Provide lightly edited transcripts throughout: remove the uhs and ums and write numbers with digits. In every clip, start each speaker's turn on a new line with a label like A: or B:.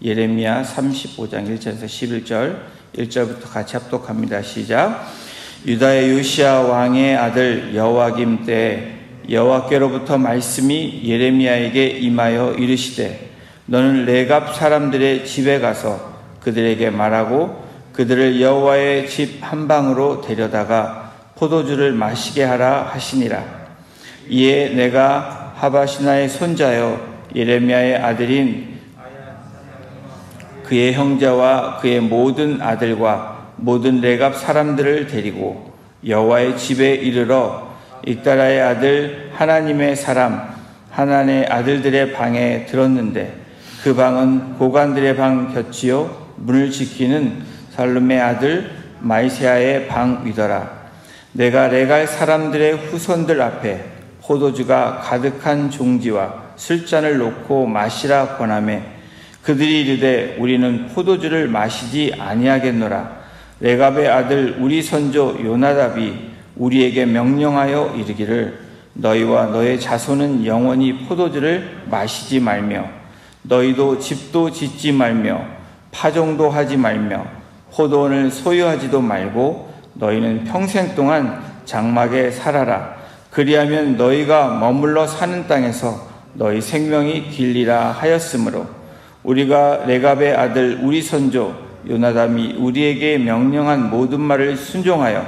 A: 예레미야 35장 1절에서 11절, 1절부터 같이 합독합니다. 시작. 유다의 요시야 왕의 아들 여호야김 때에 여호와께로부터 말씀이 예레미야에게 임하여 이르시되 너는 레갑 사람들의 집에 가서 그들에게 말하고 그들을 여호와의 집 한방으로 데려다가 포도주를 마시게 하라 하시니라. 이에 내가 하바시나의 손자여 예레미야의 아들인 그의 형제와 그의 모든 아들과 모든 레갑 사람들을 데리고 여호와의 집에 이르러 익다라의 아들 하나님의 사람 하난의 아들들의 방에 들었는데 그 방은 고관들의 방 곁이요 문을 지키는 살룸의 아들 마이세야의 방 위더라. 내가 레갈 사람들의 후손들 앞에 포도주가 가득한 종지와 술잔을 놓고 마시라 권하매 그들이 이르되 우리는 포도주를 마시지 아니하겠노라. 레갑의 아들 우리 선조 요나답이 우리에게 명령하여 이르기를 너희와 너의 자손은 영원히 포도주를 마시지 말며 너희도 집도 짓지 말며 파종도 하지 말며 포도원을 소유하지도 말고 너희는 평생 동안 장막에 살아라. 그리하면 너희가 머물러 사는 땅에서 너희 생명이 길리라 하였으므로 우리가 레갑의 아들 우리 선조 요나답이 우리에게 명령한 모든 말을 순종하여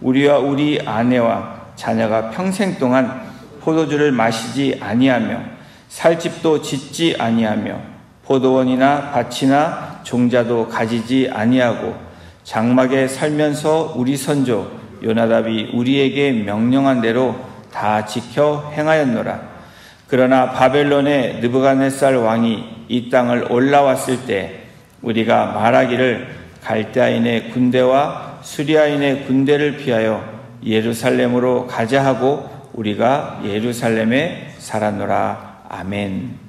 A: 우리와 우리 아내와 자녀가 평생 동안 포도주를 마시지 아니하며 살 집도 짓지 아니하며 포도원이나 밭이나 종자도 가지지 아니하고 장막에 살면서 우리 선조 요나답이 우리에게 명령한 대로 다 지켜 행하였노라. 그러나 바벨론의 느부갓네살 왕이 이 땅을 올라왔을 때 우리가 말하기를 갈대아인의 군대와 수리아인의 군대를 피하여 예루살렘으로 가자 하고 우리가 예루살렘에 살았노라. 아멘.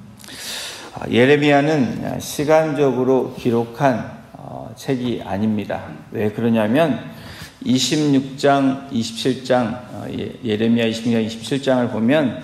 A: 예레미야는 시간적으로 기록한 책이 아닙니다. 왜 그러냐면 26장, 27장, 예레미야 26장, 27장을 보면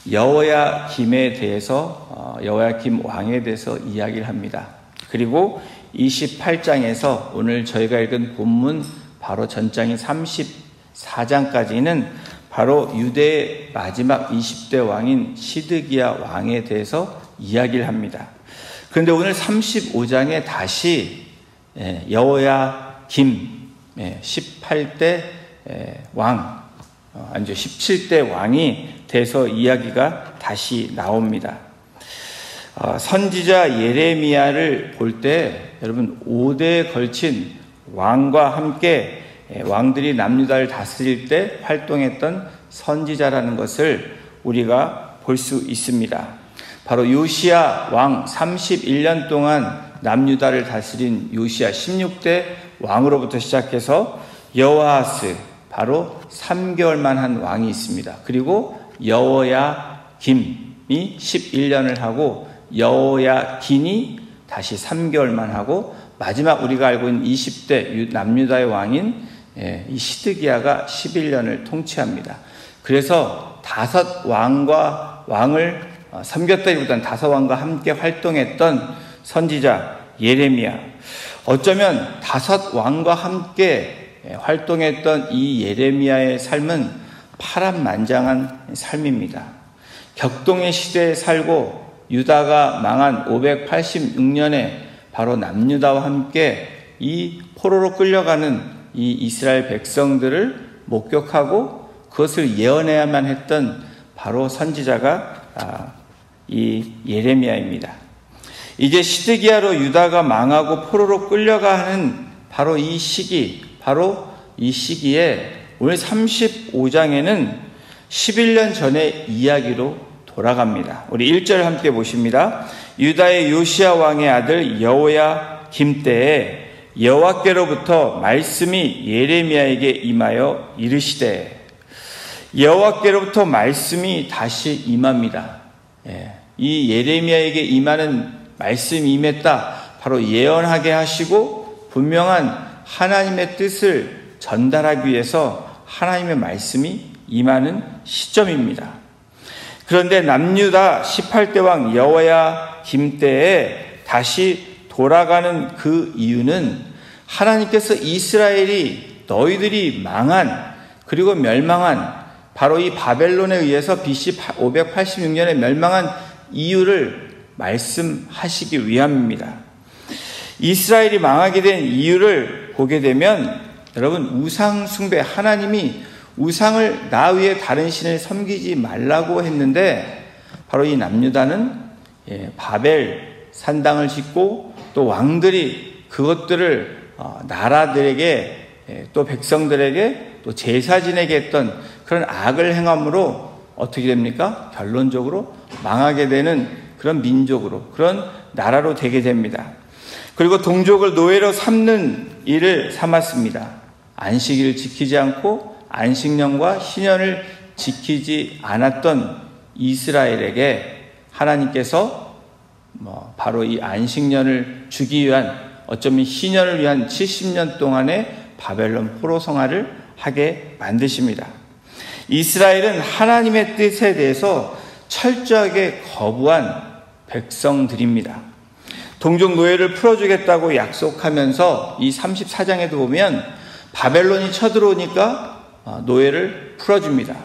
A: 여호야김에 대해서, 여호야김 왕에 대해서 이야기를 합니다. 그리고 28장에서 오늘 저희가 읽은 본문 바로 전장인 34장까지는 바로 유대의 마지막 20대 왕인 시드기야 왕에 대해서 이야기를 합니다. 그런데 오늘 35장에 다시 여호야김 18대 왕, 아니죠, 17대 왕이 돼서 이야기가 다시 나옵니다. 선지자 예레미야를 볼 때 여러분 5대에 걸친 왕과 함께 왕들이 남유다를 다스릴 때 활동했던 선지자라는 것을 우리가 볼 수 있습니다. 바로 요시야 왕 31년 동안 남유다를 다스린 요시야 16대 왕으로부터 시작해서 여호아하스 바로 3개월만 한 왕이 있습니다. 그리고 여호야김이 11년을 하고 여호야긴이 다시 3개월만 하고 마지막 우리가 알고 있는 20대 남유다의 왕인 이 시드기야가 11년을 통치합니다. 그래서 5왕을 섬겼다기보다는 5왕과 함께 활동했던 선지자 예레미야. 어쩌면 5왕과 함께 활동했던 이 예레미야의 삶은 파란만장한 삶입니다. 격동의 시대에 살고 유다가 망한 586년에 바로 남유다와 함께 이 포로로 끌려가는 이 이스라엘 백성들을 목격하고 그것을 예언해야만 했던 바로 선지자가 이 예레미야입니다. 이제 시드기야로 유다가 망하고 포로로 끌려가는 바로 이 시기, 바로 이 시기에 오늘 35장에는 11년 전의 이야기로 돌아갑니다. 우리 1절 함께 보십니다. 유다의 요시야 왕의 아들 여호야김 때에 여호와께로부터 말씀이 예레미야에게 임하여 이르시되, 여호와께로부터 말씀이 다시 임합니다. 이 예레미야에게 임하는 말씀이 임했다. 바로 예언하게 하시고 분명한 하나님의 뜻을 전달하기 위해서 하나님의 말씀이 임하는 시점입니다. 그런데 남유다 18대 왕 여호야김 때에 다시 돌아가는 그 이유는 하나님께서 이스라엘이 너희들이 망한 그리고 멸망한 바로 이 바벨론에 의해서 BC 586년에 멸망한 이유를 말씀하시기 위함입니다. 이스라엘이 망하게 된 이유를 보게 되면 여러분, 우상 숭배, 하나님이 우상을 나 위에 다른 신을 섬기지 말라고 했는데 바로 이 남유다는 바벨 산당을 짓고 또 왕들이 그것들을 나라들에게 또 백성들에게 또 제사진에게 했던 그런 악을 행함으로 어떻게 됩니까? 결론적으로 망하게 되는 그런 민족으로, 그런 나라로 되게 됩니다. 그리고 동족을 노예로 삼는 일을 삼았습니다. 안식일을 지키지 않고 안식년과 신년을 지키지 않았던 이스라엘에게 하나님께서 바로 이 안식년을 주기 위한, 어쩌면 신년을 위한 70년 동안의 바벨론 포로 생활을 하게 만드십니다. 이스라엘은 하나님의 뜻에 대해서 철저하게 거부한 백성들입니다. 동족 노예를 풀어주겠다고 약속하면서 이 34장에도 보면 바벨론이 쳐들어오니까 노예를 풀어줍니다.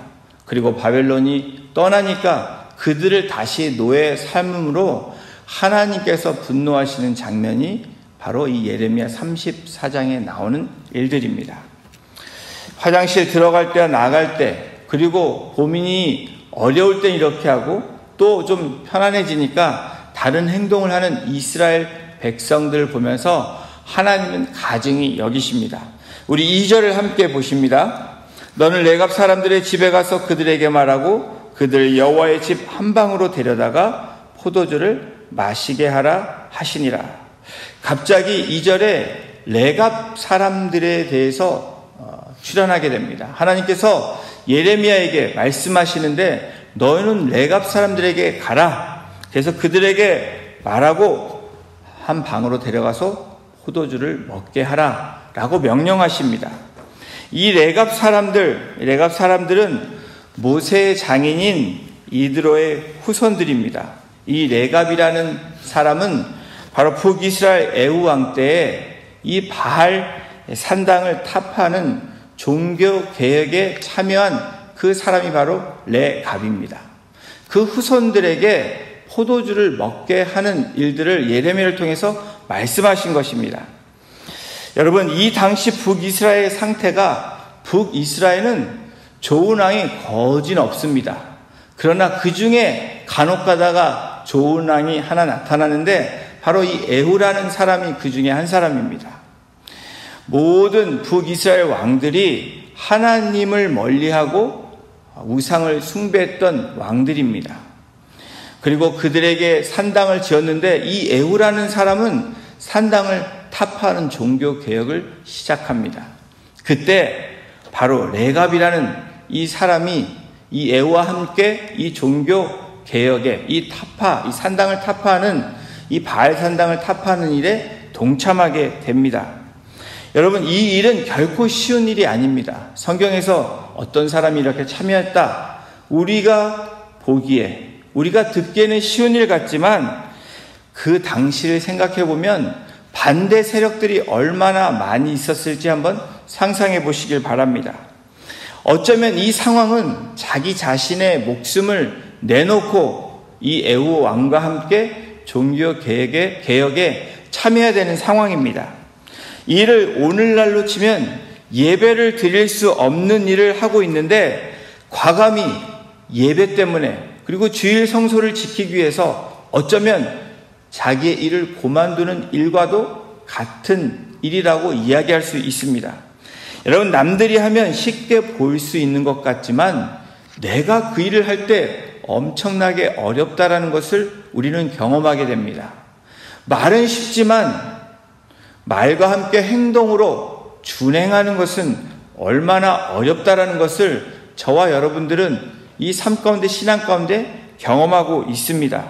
A: 그리고 바벨론이 떠나니까 그들을 다시 노예 삶음으로 하나님께서 분노하시는 장면이 바로 이 예레미야 34장에 나오는 일들입니다. 화장실 들어갈 때와 나갈 때, 그리고 고민이 어려울 땐 이렇게 하고 또 좀 편안해지니까 다른 행동을 하는 이스라엘 백성들을 보면서 하나님은 가증히 여기십니다. 우리 2절을 함께 보십니다. 너는 레갑 사람들의 집에 가서 그들에게 말하고 그들 여호와의 집 한방으로 데려다가 포도주를 마시게 하라 하시니라. 갑자기 2절에 레갑 사람들에 대해서 출현하게 됩니다. 하나님께서 예레미야에게 말씀하시는데 너희는 레갑 사람들에게 가라. 그래서 그들에게 말하고 한 방으로 데려가서 포도주를 먹게 하라 라고 명령하십니다. 이 레갑 사람들은 모세의 장인인 이드로의 후손들입니다. 이 레갑이라는 사람은 바로 북이스라엘 에후 왕 때에 이 바알 산당을 타파하는 종교 개혁에 참여한 그 사람이 바로 레갑입니다. 그 후손들에게 포도주를 먹게 하는 일들을 예레미야를 통해서 말씀하신 것입니다. 여러분, 이 당시 북이스라엘의 상태가, 북이스라엘은 좋은 왕이 거진 없습니다. 그러나 그 중에 간혹 가다가 좋은 왕이 하나 나타나는데 바로 이 에후라는 사람이 그 중에 한 사람입니다. 모든 북이스라엘 왕들이 하나님을 멀리하고 우상을 숭배했던 왕들입니다. 그리고 그들에게 산당을 지었는데 이 에후라는 사람은 산당을 타파하는 종교 개혁을 시작합니다. 그때 바로 레갑이라는 이 사람이 이 에후와 함께 이 종교 개혁에 이 산당을 타파하는 이 바알 산당을 타파하는 일에 동참하게 됩니다. 여러분, 이 일은 결코 쉬운 일이 아닙니다. 성경에서 어떤 사람이 이렇게 참여했다, 우리가 보기에, 우리가 듣기에는 쉬운 일 같지만 그 당시를 생각해 보면 반대 세력들이 얼마나 많이 있었을지 한번 상상해 보시길 바랍니다. 어쩌면 이 상황은 자기 자신의 목숨을 내놓고 이 에후 왕과 함께 종교 개혁에 참여해야 되는 상황입니다. 이를 오늘날로 치면 예배를 드릴 수 없는 일을 하고 있는데 과감히 예배 때문에, 그리고 주일 성소를 지키기 위해서 어쩌면 자기의 일을 그만두는 일과도 같은 일이라고 이야기할 수 있습니다. 여러분, 남들이 하면 쉽게 볼 수 있는 것 같지만 내가 그 일을 할 때 엄청나게 어렵다라는 것을 우리는 경험하게 됩니다. 말은 쉽지만 말과 함께 행동으로 준행하는 것은 얼마나 어렵다라는 것을 저와 여러분들은 이 삶 가운데, 신앙 가운데 경험하고 있습니다.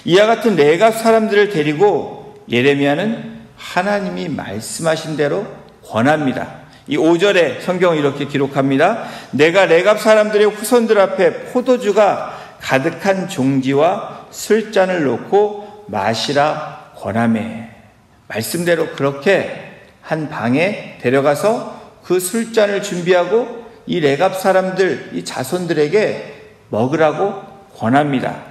A: 이와 같은 레갑 사람들을 데리고 예레미야는 하나님이 말씀하신 대로 권합니다. 이 5절에 성경은 이렇게 기록합니다. 내가 레갑 사람들의 후손들 앞에 포도주가 가득한 종지와 술잔을 놓고 마시라 권하매. 말씀대로 그렇게 한 방에 데려가서 그 술잔을 준비하고 이 레갑 사람들, 이 자손들에게 먹으라고 권합니다.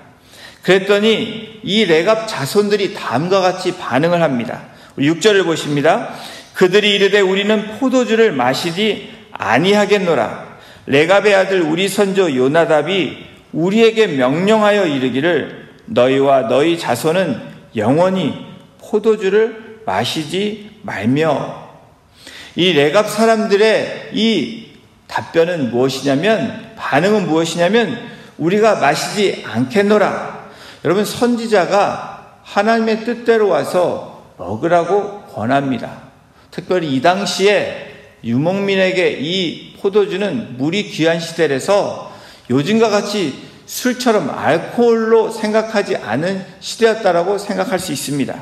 A: 그랬더니 이 레갑 자손들이 다음과 같이 반응을 합니다. 6절을 보십니다. 그들이 이르되 우리는 포도주를 마시지 아니하겠노라. 레갑의 아들 우리 선조 요나답이 우리에게 명령하여 이르기를 너희와 너희 자손은 영원히 포도주를 마시지 말며. 이 레갑 사람들의 이 답변은 무엇이냐면, 반응은 무엇이냐면 우리가 마시지 않겠노라. 여러분, 선지자가 하나님의 뜻대로 와서 먹으라고 권합니다. 특별히 이 당시에 유목민에게 이 포도주는 물이 귀한 시대라서 요즘과 같이 술처럼 알코올로 생각하지 않은 시대였다라고 생각할 수 있습니다.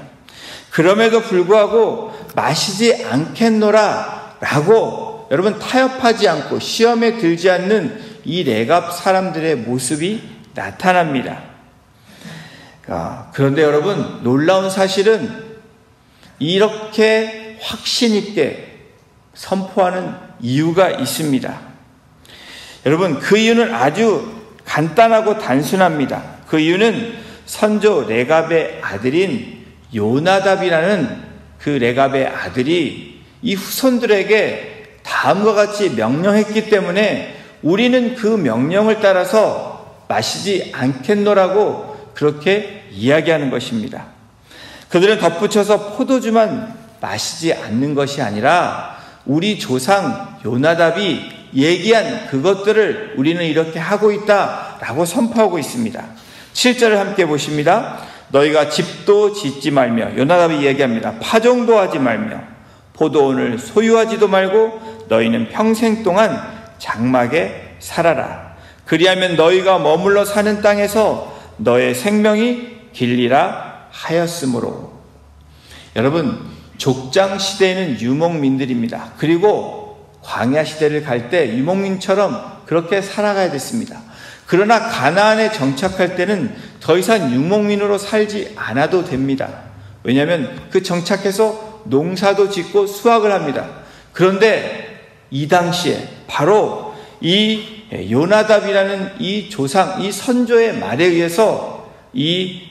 A: 그럼에도 불구하고 마시지 않겠노라 라고 여러분 타협하지 않고 시험에 들지 않는 이 레갑 사람들의 모습이 나타납니다. 그런데 여러분, 놀라운 사실은 이렇게 확신 있게 선포하는 이유가 있습니다. 여러분, 그 이유는 아주 간단하고 단순합니다. 그 이유는 선조 레갑의 아들인 요나답이라는 그 레갑의 아들이 이 후손들에게 다음과 같이 명령했기 때문에 우리는 그 명령을 따라서 마시지 않겠노라고 그렇게 이야기하는 것입니다. 그들은 덧붙여서 포도주만 마시지 않는 것이 아니라 우리 조상 요나답이 얘기한 그것들을 우리는 이렇게 하고 있다라고 선포하고 있습니다. 7절을 함께 보십니다. 너희가 집도 짓지 말며, 요나답이 얘기합니다. 파종도 하지 말며 포도원을 소유하지도 말고 너희는 평생 동안 장막에 살아라. 그리하면 너희가 머물러 사는 땅에서 너의 생명이 길리라 하였으므로. 여러분, 족장 시대에는 유목민들입니다. 그리고 광야 시대를 갈 때 유목민처럼 그렇게 살아가야 됐습니다. 그러나 가나안에 정착할 때는 더 이상 유목민으로 살지 않아도 됩니다. 왜냐하면 그 정착해서 농사도 짓고 수확을 합니다. 그런데 이 당시에 바로 이 요나답이라는 이 조상, 이 선조의 말에 의해서 이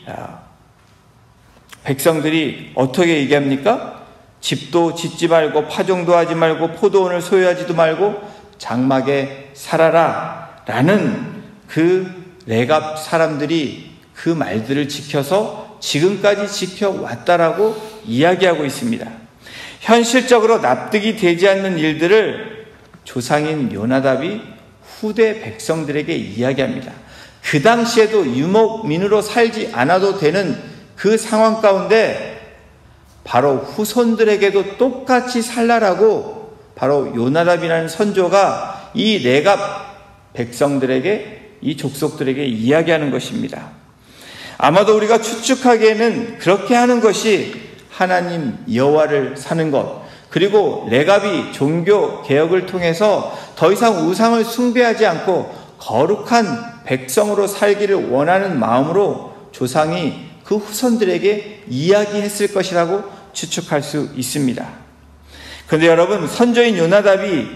A: 백성들이 어떻게 얘기합니까? 집도 짓지 말고 파종도 하지 말고 포도원을 소유하지도 말고 장막에 살아라 라는 그 레갑 사람들이 그 말들을 지켜서 지금까지 지켜왔다라고 이야기하고 있습니다. 현실적으로 납득이 되지 않는 일들을 조상인 요나답이 후대 백성들에게 이야기합니다. 그 당시에도 유목민으로 살지 않아도 되는 그 상황 가운데 바로 후손들에게도 똑같이 살라라고 바로 요나답이라는 선조가 이 레갑 백성들에게, 이 족속들에게 이야기하는 것입니다. 아마도 우리가 추측하기에는 그렇게 하는 것이 하나님 여호와를 사는 것, 그리고 레갑이 종교 개혁을 통해서 더 이상 우상을 숭배하지 않고 거룩한 백성으로 살기를 원하는 마음으로 조상이 그 후손들에게 이야기했을 것이라고 추측할 수 있습니다. 그런데 여러분, 선조인 요나답이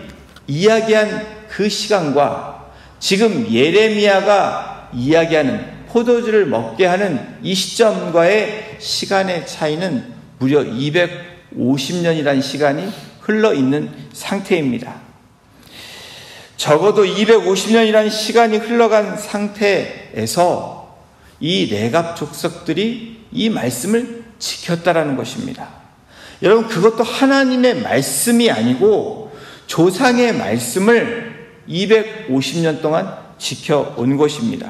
A: 이야기한 그 시간과 지금 예레미야가 이야기하는 포도주를 먹게 하는 이 시점과의 시간의 차이는 무려 250년이라는 시간이 흘러 있는 상태입니다. 적어도 250년이라는 시간이 흘러간 상태에서 이 레갑 족속들이 이 말씀을 지켰다라는 것입니다. 여러분, 그것도 하나님의 말씀이 아니고 조상의 말씀을 250년 동안 지켜온 것입니다.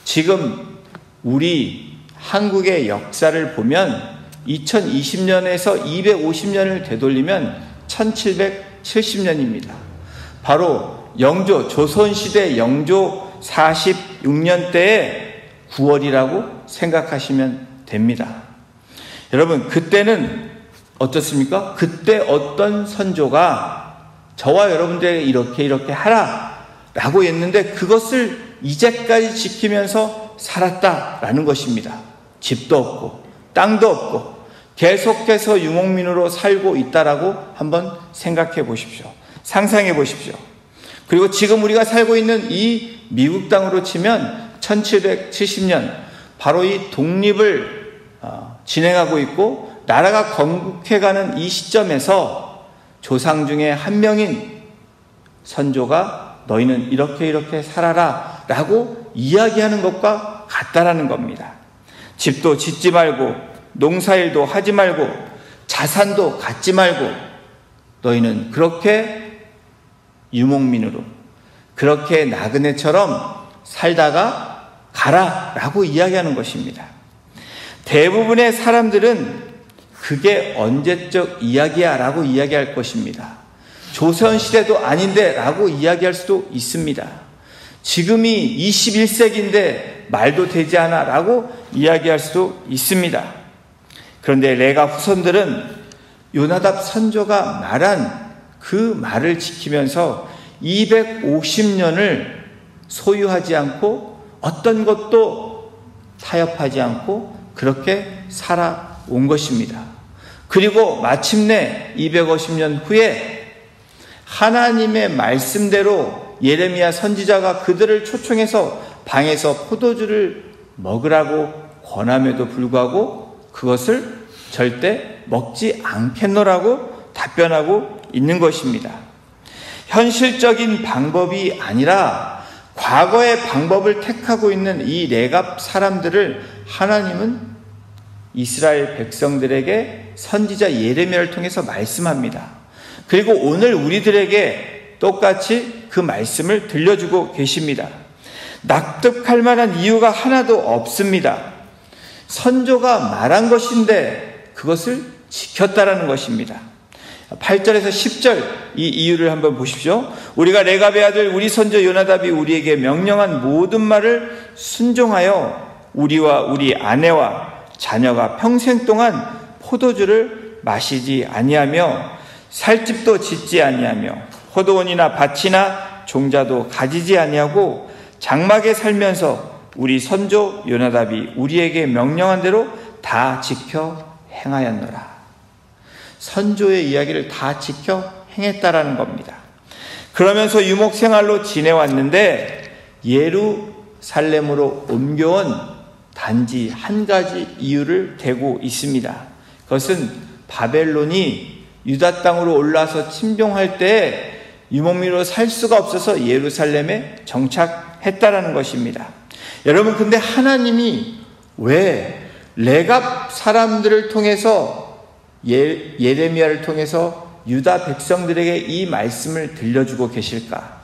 A: 지금 우리 한국의 역사를 보면 2020년에서 250년을 되돌리면 1770년입니다. 바로 영조, 조선시대 영조 46년 때의 9월이라고 생각하시면 됩니다. 여러분, 그때는 어떻습니까? 그때 어떤 선조가 저와 여러분들에게 이렇게 하라 라고 했는데 그것을 이제까지 지키면서 살았다라는 것입니다. 집도 없고 땅도 없고 계속해서 유목민으로 살고 있다라고 한번 생각해 보십시오. 상상해 보십시오. 그리고 지금 우리가 살고 있는 이 미국 땅으로 치면 1770년 바로 이 독립을 진행하고 있고 나라가 건국해가는 이 시점에서 조상 중에 한 명인 선조가 너희는 이렇게 살아라 라고 이야기하는 것과 같다라는 겁니다. 집도 짓지 말고 농사일도 하지 말고 자산도 갖지 말고 너희는 그렇게 유목민으로 그렇게 나그네처럼 살다가 가라 라고 이야기하는 것입니다. 대부분의 사람들은 그게 언제적 이야기야 라고 이야기할 것입니다. 조선시대도 아닌데 라고 이야기할 수도 있습니다. 지금이 21세기인데 말도 되지 않아 라고 이야기할 수도 있습니다. 그런데 레가 후손들은 요나답 선조가 말한 그 말을 지키면서 250년을 소유하지 않고 어떤 것도 타협하지 않고 그렇게 살아온 것입니다. 그리고 마침내 250년 후에 하나님의 말씀대로 예레미야 선지자가 그들을 초청해서 방에서 포도주를 먹으라고 권함에도 불구하고 그것을 절대 먹지 않겠노라고 답변하고 있는 것입니다. 현실적인 방법이 아니라 과거의 방법을 택하고 있는 이 레갑 사람들을 하나님은 이스라엘 백성들에게 선지자 예레미야를 통해서 말씀합니다. 그리고 오늘 우리들에게 똑같이 그 말씀을 들려주고 계십니다. 납득할 만한 이유가 하나도 없습니다. 선조가 말한 것인데 그것을 지켰다라는 것입니다. 8절에서 10절 이 이유를 한번 보십시오. 우리가 레갑의 아들 우리 선조 요나답이 우리에게 명령한 모든 말을 순종하여 우리와 우리 아내와 자녀가 평생 동안 포도주를 마시지 아니하며 살집도 짓지 아니하며 포도원이나 밭이나 종자도 가지지 아니하고 장막에 살면서 우리 선조 요나답이 우리에게 명령한 대로 다 지켜 행하였노라. 선조의 이야기를 다 지켜 행했다라는 겁니다. 그러면서 유목 생활로 지내왔는데 예루살렘으로 옮겨온 단지 한 가지 이유를 대고 있습니다. 그것은 바벨론이 유다 땅으로 올라와서 침공할 때 유목민으로 살 수가 없어서 예루살렘에 정착했다라는 것입니다. 여러분, 근데 하나님이 왜 레갑 사람들을 통해서 예레미야를 통해서 유다 백성들에게 이 말씀을 들려주고 계실까?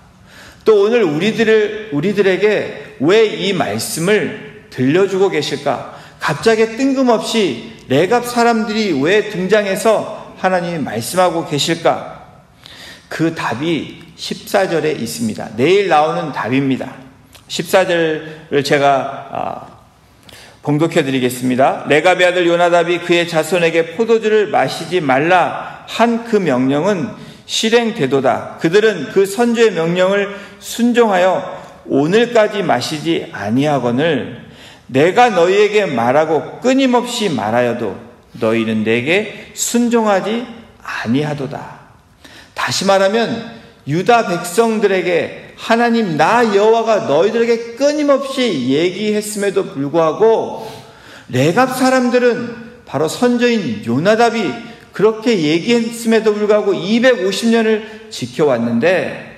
A: 또 오늘 우리들에게 왜 이 말씀을 들려주고 계실까? 갑자기 뜬금없이 레갑 사람들이 왜 등장해서 하나님이 말씀하고 계실까? 그 답이 14절에 있습니다. 내일 나오는 답입니다. 14절을 제가 봉독해 드리겠습니다. 레갑의 아들 요나답이 그의 자손에게 포도주를 마시지 말라 한 그 명령은 실행되도다. 그들은 그 선조의 명령을 순종하여 오늘까지 마시지 아니하거늘 내가 너희에게 말하고 끊임없이 말하여도 너희는 내게 순종하지 아니하도다. 다시 말하면 유다 백성들에게 하나님 나 여호와가 너희들에게 끊임없이 얘기했음에도 불구하고 레갑 사람들은 바로 선조인 요나답이 그렇게 얘기했음에도 불구하고 250년을 지켜왔는데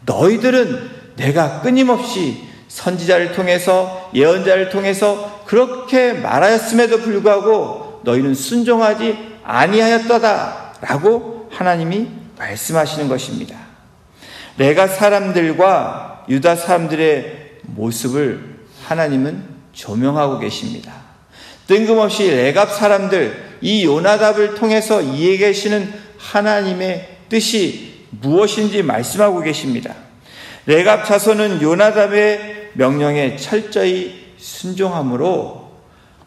A: 너희들은 내가 끊임없이 선지자를 통해서 예언자를 통해서 그렇게 말하였음에도 불구하고 너희는 순종하지 아니하였도다 라고 하나님이 말씀하시는 것입니다. 레갑 사람들과 유다 사람들의 모습을 하나님은 조명하고 계십니다. 뜬금없이 레갑 사람들, 이 요나답을 통해서 이해 계시는 하나님의 뜻이 무엇인지 말씀하고 계십니다. 레갑 자손은 요나답의 명령에 철저히 순종함으로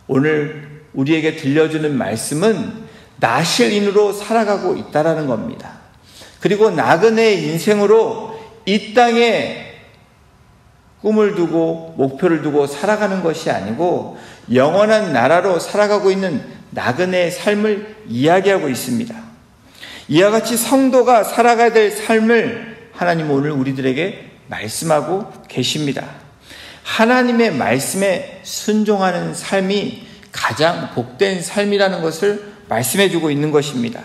A: 오늘 우리에게 들려주는 말씀은 나실인으로 살아가고 있다라는 겁니다. 그리고 나그네의 인생으로 이 땅에 꿈을 두고 목표를 두고 살아가는 것이 아니고 영원한 나라로 살아가고 있는 나그네의 삶을 이야기하고 있습니다. 이와 같이 성도가 살아가야 될 삶을 하나님은 오늘 우리들에게 말씀하고 계십니다. 하나님의 말씀에 순종하는 삶이 가장 복된 삶이라는 것을 말씀해주고 있는 것입니다.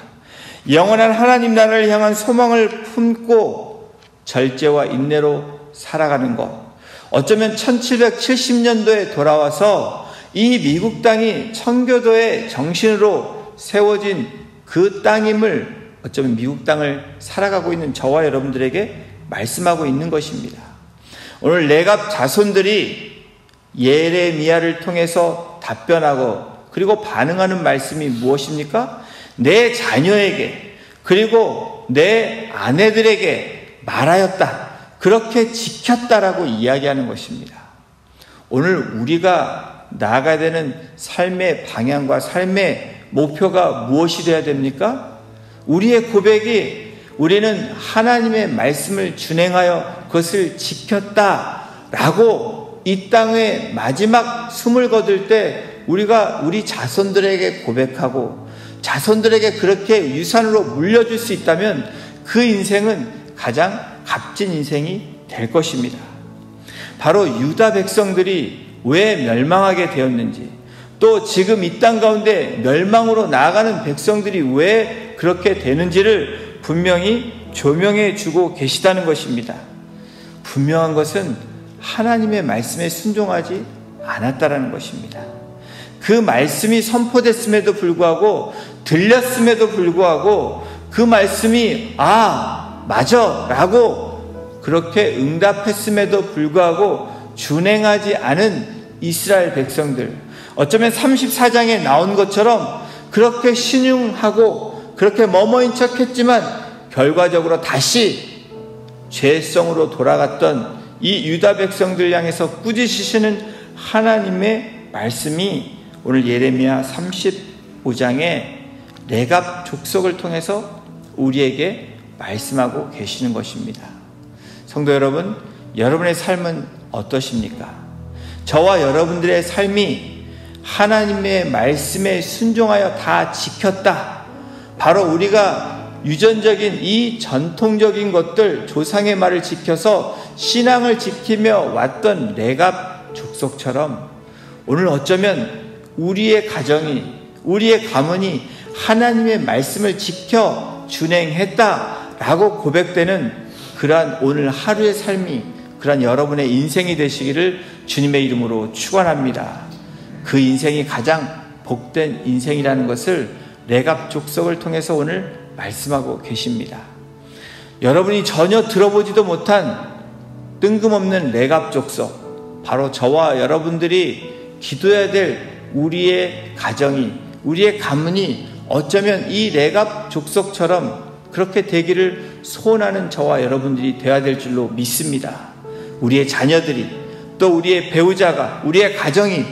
A: 영원한 하나님 나라를 향한 소망을 품고 절제와 인내로 살아가는 것. 어쩌면 1770년도에 돌아와서 이 미국 땅이 청교도의 정신으로 세워진 그 땅임을 어쩌면 미국 땅을 살아가고 있는 저와 여러분들에게 말씀하고 있는 것입니다. 오늘 레갑 자손들이 예레미야를 통해서 답변하고 그리고 반응하는 말씀이 무엇입니까? 내 자녀에게 그리고 내 아내들에게 말하였다. 그렇게 지켰다라고 이야기하는 것입니다. 오늘 우리가 나아가야 되는 삶의 방향과 삶의 목표가 무엇이 되어야 됩니까? 우리의 고백이 우리는 하나님의 말씀을 준행하여 그것을 지켰다라고 이 땅의 마지막 숨을 거둘 때 우리가 우리 자손들에게 고백하고 자손들에게 그렇게 유산으로 물려줄 수 있다면 그 인생은 가장 값진 인생이 될 것입니다. 바로 유다 백성들이 왜 멸망하게 되었는지, 또 지금 이 땅 가운데 멸망으로 나아가는 백성들이 왜 그렇게 되는지를 분명히 조명해 주고 계시다는 것입니다. 분명한 것은 하나님의 말씀에 순종하지 않았다라는 것입니다. 그 말씀이 선포됐음에도 불구하고, 들렸음에도 불구하고 그 말씀이 맞아 라고 그렇게 응답했음에도 불구하고 준행하지 않은 이스라엘 백성들, 어쩌면 34장에 나온 것처럼 그렇게 신용하고 그렇게 머머인 척 했지만 결과적으로 다시 죄성으로 돌아갔던 이 유다 백성들 향해서 꾸짖으시는 하나님의 말씀이 오늘 예레미야 35장에 레갑 족속을 통해서 우리에게 말씀하고 계시는 것입니다. 성도 여러분, 여러분의 삶은 어떠십니까? 저와 여러분들의 삶이 하나님의 말씀에 순종하여 다 지켰다. 바로 우리가 유전적인 이 전통적인 것들, 조상의 말을 지켜서 신앙을 지키며 왔던 레갑 족속처럼 오늘 어쩌면 우리의 가정이, 우리의 가문이 하나님의 말씀을 지켜 준행했다라고 고백되는 그러한 오늘 하루의 삶이, 그러한 여러분의 인생이 되시기를 주님의 이름으로 축원합니다. 그 인생이 가장 복된 인생이라는 것을 레갑 족속을 통해서 오늘 말씀하고 계십니다. 여러분이 전혀 들어보지도 못한 뜬금없는 레갑 족속, 바로 저와 여러분들이 기도해야 될 우리의 가정이, 우리의 가문이 어쩌면 이 레갑 족속처럼 그렇게 되기를 소원하는 저와 여러분들이 되어야 될 줄로 믿습니다. 우리의 자녀들이, 또 우리의 배우자가, 우리의 가정이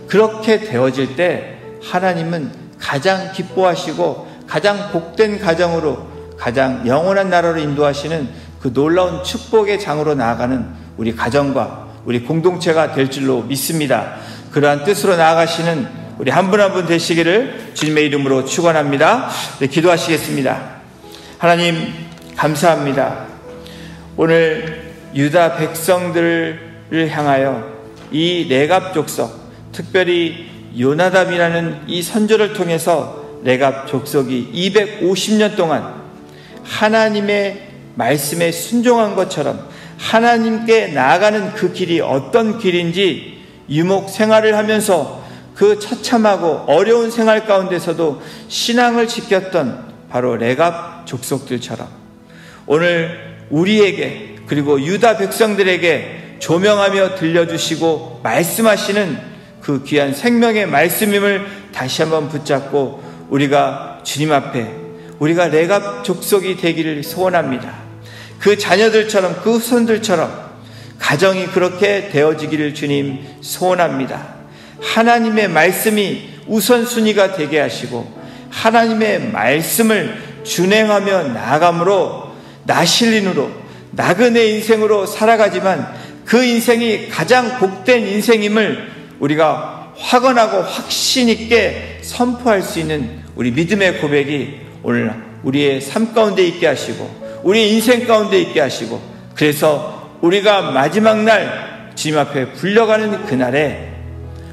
A: 그렇게 되어질 때 하나님은 가장 기뻐하시고 가장 복된 가정으로, 가장 영원한 나라로 인도하시는 그 놀라운 축복의 장으로 나아가는 우리 가정과 우리 공동체가 될 줄로 믿습니다. 그러한 뜻으로 나아가시는 우리 한 분 한 분 되시기를 주님의 이름으로 축원합니다. 네, 기도하시겠습니다. 하나님 감사합니다. 오늘 유다 백성들을 향하여 이 레갑 족속, 특별히 요나답이라는 이 선조를 통해서 레갑 족속이 250년 동안 하나님의 말씀에 순종한 것처럼 하나님께 나아가는 그 길이 어떤 길인지 유목 생활을 하면서 그 처참하고 어려운 생활 가운데서도 신앙을 지켰던 바로 레갑 족속들처럼 오늘 우리에게, 그리고 유다 백성들에게 조명하며 들려주시고 말씀하시는 그 귀한 생명의 말씀임을 다시 한번 붙잡고 우리가 주님 앞에, 우리가 레갑 족속이 되기를 소원합니다. 그 자녀들처럼, 그 후손들처럼 가정이 그렇게 되어지기를 주님 소원합니다. 하나님의 말씀이 우선순위가 되게 하시고 하나님의 말씀을 준행하며 나아감으로 나실린으로, 나그네 인생으로 살아가지만 그 인생이 가장 복된 인생임을 우리가 확언하고 확신 있게 선포할 수 있는 우리 믿음의 고백이 오늘 우리의 삶 가운데 있게 하시고 우리 인생 가운데 있게 하시고, 그래서 우리가 마지막 날 주님 앞에 불려가는 그날에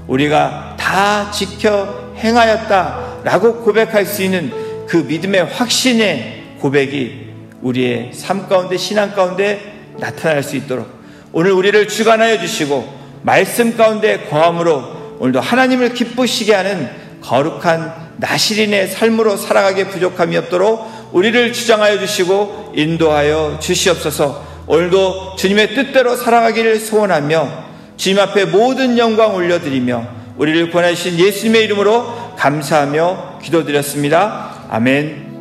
A: 우리가 다 지켜 행하였다라고 고백할 수 있는 그 믿음의 확신의 고백이 우리의 삶 가운데, 신앙 가운데 나타날 수 있도록 오늘 우리를 주관하여 주시고 말씀 가운데 거함으로 오늘도 하나님을 기쁘시게 하는 거룩한 나시린의 삶으로 살아가기에 부족함이 없도록 우리를 주장하여 주시고 인도하여 주시옵소서. 오늘도 주님의 뜻대로 살아가기를 소원하며 주님 앞에 모든 영광 올려드리며 우리를 구원하신 예수님의 이름으로 감사하며 기도드렸습니다. 아멘.